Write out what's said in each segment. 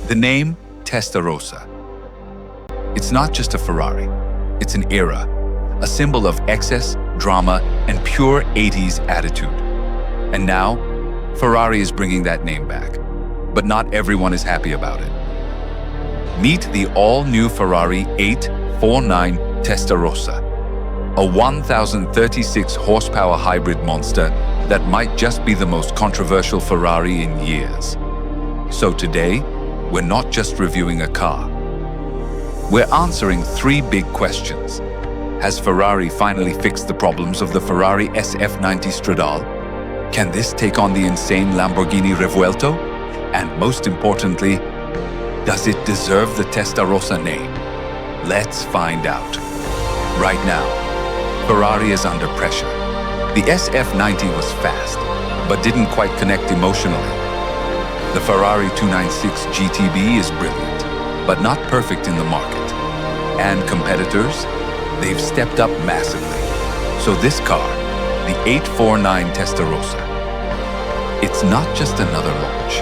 The name Testarossa. It's not just a Ferrari. It's an era, a symbol of excess, drama, and pure 80s attitude. And now, Ferrari is bringing that name back. But not everyone is happy about it. Meet the all-new Ferrari 849 Testarossa, a 1,036 horsepower hybrid monster that might just be the most controversial Ferrari in years. So today, we're not just reviewing a car. We're answering three big questions. Has Ferrari finally fixed the problems of the Ferrari SF90 Stradale? Can this take on the insane Lamborghini Revuelto? And most importantly, does it deserve the Testarossa name? Let's find out. Right now, Ferrari is under pressure. The SF90 was fast, but didn't quite connect emotionally. The Ferrari 296 GTB is brilliant, but not perfect in the market. And competitors, they've stepped up massively. So this car, the 849 Testarossa, it's not just another launch,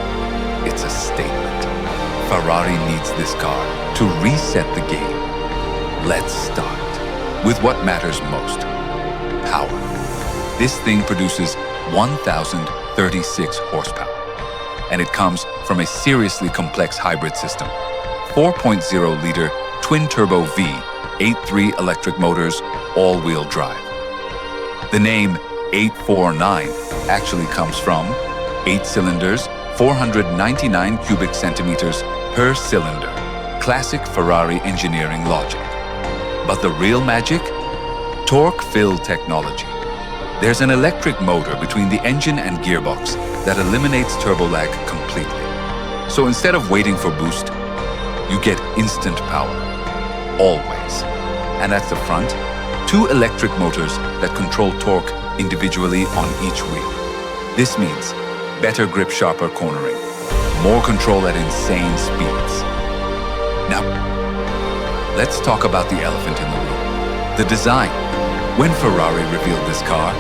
it's a statement. Ferrari needs this car to reset the game. Let's start with what matters most, power. This thing produces 1,036 horsepower, and it comes from a seriously complex hybrid system. 4.0-liter twin-turbo V, 8.3 electric motors, all-wheel drive. The name 849 actually comes from 8 cylinders, 499 cubic centimeters per cylinder. Classic Ferrari engineering logic. But the real magic? Torque-filled technology. There's an electric motor between the engine and gearbox that eliminates turbo lag completely. So instead of waiting for boost, you get instant power. Always. And at the front, 2 electric motors that control torque individually on each wheel. This means better grip, sharper cornering, more control at insane speeds. Now, let's talk about the elephant in the room, the design. When Ferrari revealed this car,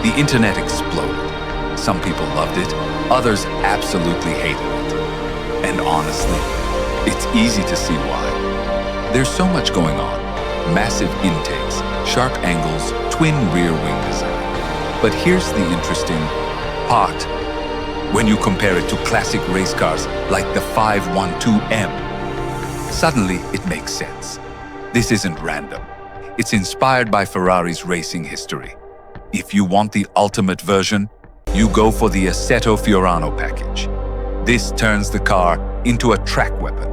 the internet exploded. Some people loved it, others absolutely hated it. And honestly, it's easy to see why. There's so much going on. Massive intakes, sharp angles, twin rear wing design. But here's the interesting part. When you compare it to classic race cars like the 512M, suddenly it makes sense. This isn't random. It's inspired by Ferrari's racing history. If you want the ultimate version, you go for the Assetto Fiorano package. This turns the car into a track weapon.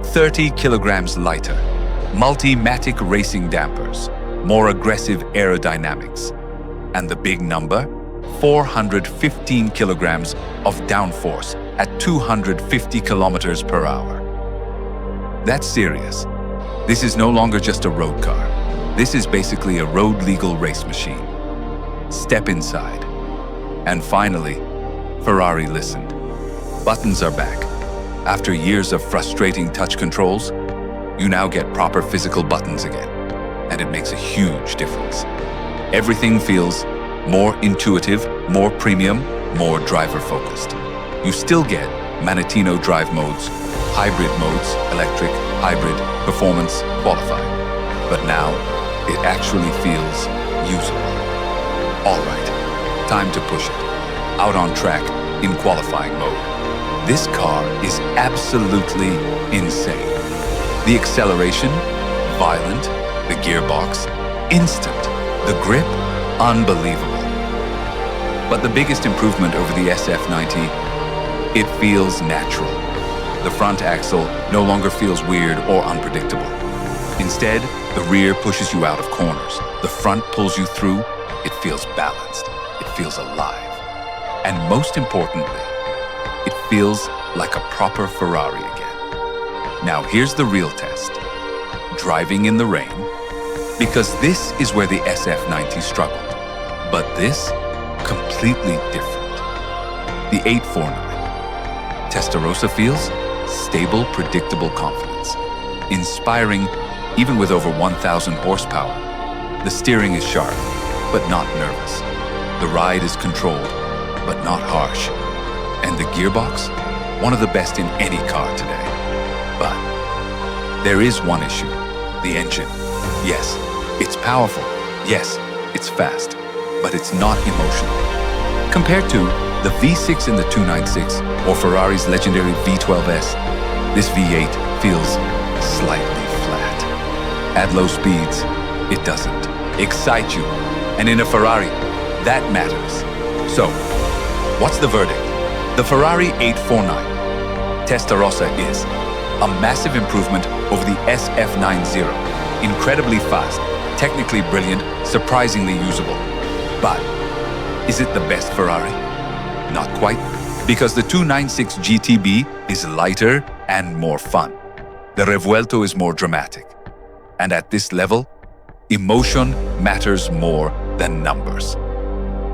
30 kilograms lighter, multi-matic racing dampers, more aggressive aerodynamics. And the big number? 415 kilograms of downforce at 250 kilometers per hour. That's serious. This is no longer just a road car. This is basically a road-legal race machine. Step inside. And finally, Ferrari listened. Buttons are back. After years of frustrating touch controls, you now get proper physical buttons again. And it makes a huge difference. Everything feels more intuitive, more premium, more driver-focused. You still get Manettino drive modes, hybrid modes, electric, hybrid, performance, qualified. But now, it actually feels usable. All right, time to push it. Out on track, in qualifying mode. This car is absolutely insane. The acceleration, violent. The gearbox, instant. The grip, unbelievable. But the biggest improvement over the SF90, it feels natural. The front axle no longer feels weird or unpredictable. Instead, the rear pushes you out of corners. The front pulls you through. It feels balanced. It feels alive. And most importantly, it feels like a proper Ferrari again. Now here's the real test. Driving in the rain. Because this is where the SF90 struggled. But this, completely different. The 849. Testarossa feels stable, predictable confidence. Inspiring, even with over 1,000 horsepower. The steering is sharp, but not nervous. The ride is controlled, but not harsh. And the gearbox, one of the best in any car today. There is one issue, the engine. Yes, it's powerful. Yes, it's fast, but it's not emotional. Compared to the V6 in the 296 or Ferrari's legendary V12S, this V8 feels slightly flat. At low speeds, it doesn't excite you. And in a Ferrari, that matters. So, what's the verdict? The Ferrari 849 Testarossa is a massive improvement over the SF90. Incredibly fast, technically brilliant, surprisingly usable. But is it the best Ferrari? Not quite, because the 296 GTB is lighter and more fun. The Revuelto is more dramatic. And at this level, emotion matters more than numbers.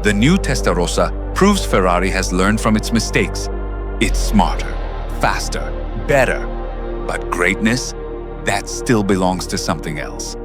The new Testarossa proves Ferrari has learned from its mistakes. It's smarter, faster, better. But greatness, that still belongs to something else.